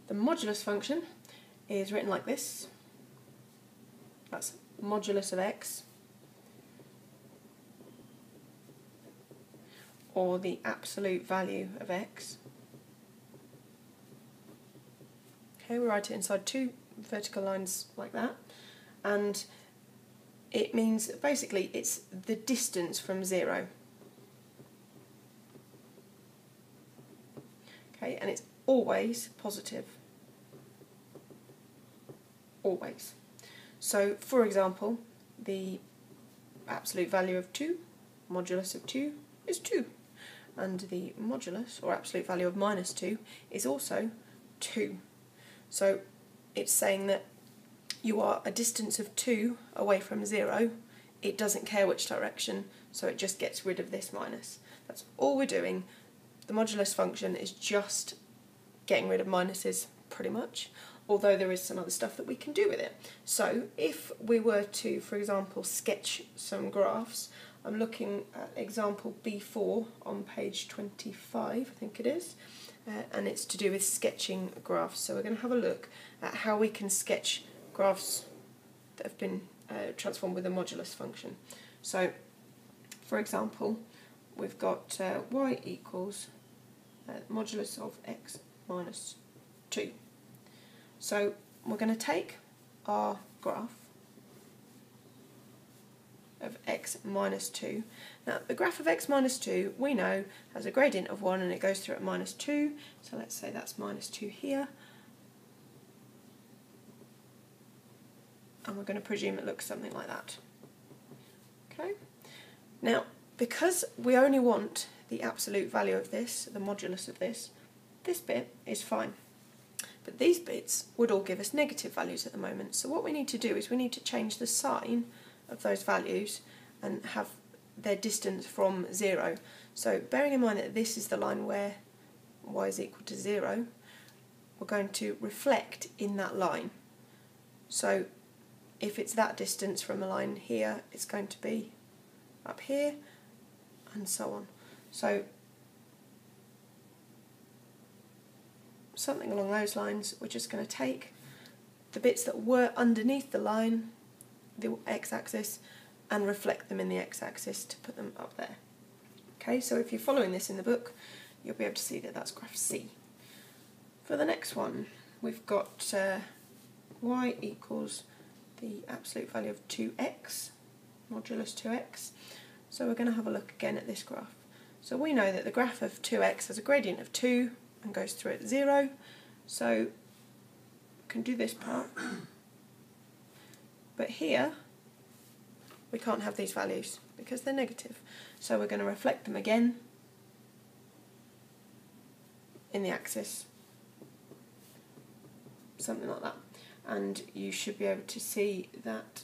The modulus function is written like this. That's modulus of x, or the absolute value of x. Okay, we write it inside two vertical lines like that, and it means basically it's the distance from 0. Okay, and it's always positive. Always. So, for example, the absolute value of 2, modulus of 2, is 2. And the modulus, or absolute value of minus 2, is also 2. So, it's saying that you are a distance of 2 away from 0. It doesn't care which direction, so it just gets rid of this minus. That's all we're doing. The modulus function is just getting rid of minuses, pretty much, although there is some other stuff that we can do with it. So if we were to, for example, sketch some graphs, I'm looking at example B4 on page 25, I think it is, and it's to do with sketching graphs. So we're going to have a look at how we can sketch graphs that have been transformed with the modulus function. So, for example, we've got y equals modulus of x minus 2. So we're going to take our graph of x minus 2. Now the graph of x minus 2 we know has a gradient of 1 and it goes through at minus 2, so let's say that's minus 2 here, and we're going to presume it looks something like that. Okay. Now because we only want the absolute value of this, the modulus of this bit is fine. But these bits would all give us negative values at the moment, so what we need to do is we need to change the sign of those values and have their distance from 0. So bearing in mind that this is the line where y is equal to 0, we're going to reflect in that line. So if it's that distance from a line here, it's going to be up here, and so on. So something along those lines, we're just going to take the bits that were underneath the line, the x-axis, and reflect them in the x-axis to put them up there. Okay, so if you're following this in the book, you'll be able to see that that's graph C. For the next one, we've got y equals the absolute value of 2x, modulus 2x. So we're going to have a look again at this graph. So we know that the graph of 2x has a gradient of 2 and goes through at 0, so we can do this part. But here we can't have these values because they're negative, so we're going to reflect them again in the axis, something like that, and you should be able to see that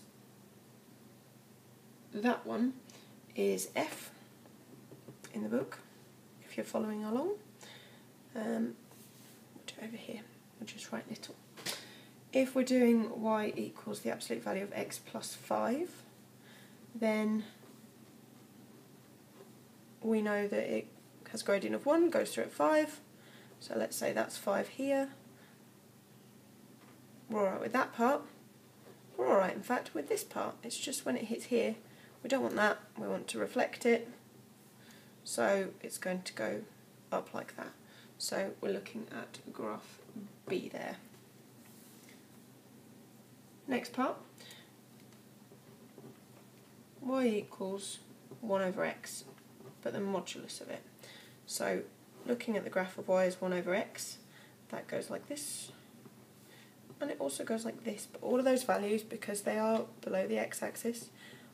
that one is F in the book if you're following along. We'll do over here, we'll just write little. If we're doing y equals the absolute value of x plus 5, then we know that it has a gradient of 1, goes through at 5, so let's say that's 5 here. We're alright with that part. We're alright, in fact, with this part. It's just when it hits here, we don't want that, we want to reflect it, so it's going to go up like that. So we're looking at graph B there. Next part, y equals 1 over x, but the modulus of it. So looking at the graph of y as 1 over x, that goes like this, and it also goes like this, but all of those values, because they are below the x-axis,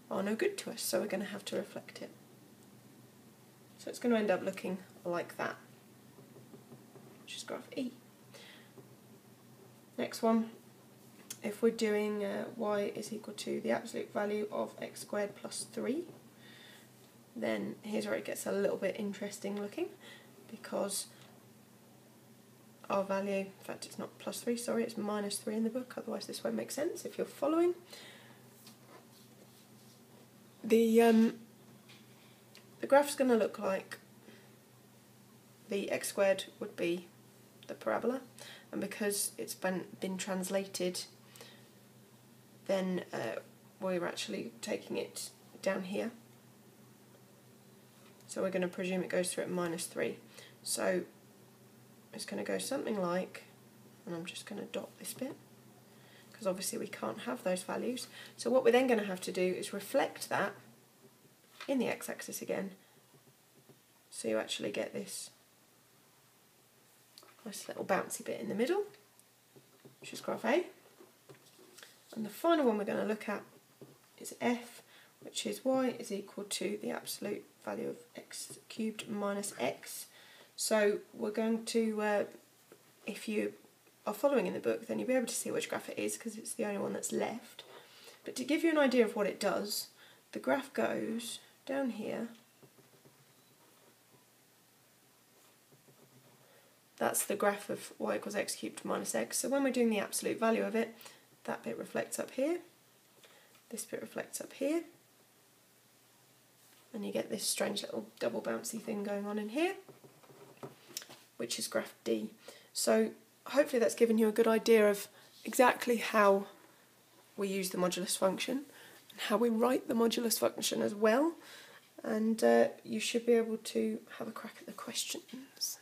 are no good to us, so we're going to have to reflect it. So it's going to end up looking like that, which is graph E. Next one, if we're doing y is equal to the absolute value of x squared plus 3, then here's where it gets a little bit interesting looking, because our value, in fact it's not plus 3, sorry, it's minus 3 in the book, otherwise this won't make sense if you're following. The graph's going to look like the x squared would be the parabola, and because it's been translated, then we're actually taking it down here. So we're going to presume it goes through at -3. So it's going to go something like, and I'm just going to dot this bit, because obviously we can't have those values. So what we're then going to have to do is reflect that in the x-axis again, so you actually get this nice little bouncy bit in the middle, which is graph A. And the final one we're going to look at is f, which is y is equal to the absolute value of x cubed minus x. So we're going to, if you are following in the book, then you'll be able to see which graph it is, because it's the only one that's left. But to give you an idea of what it does, the graph goes down here. That's the graph of y equals x cubed minus x. So when we're doing the absolute value of it, that bit reflects up here, this bit reflects up here, and you get this strange little double bouncy thing going on in here, which is graph D. So hopefully that's given you a good idea of exactly how we use the modulus function and how we write the modulus function as well, and you should be able to have a crack at the questions.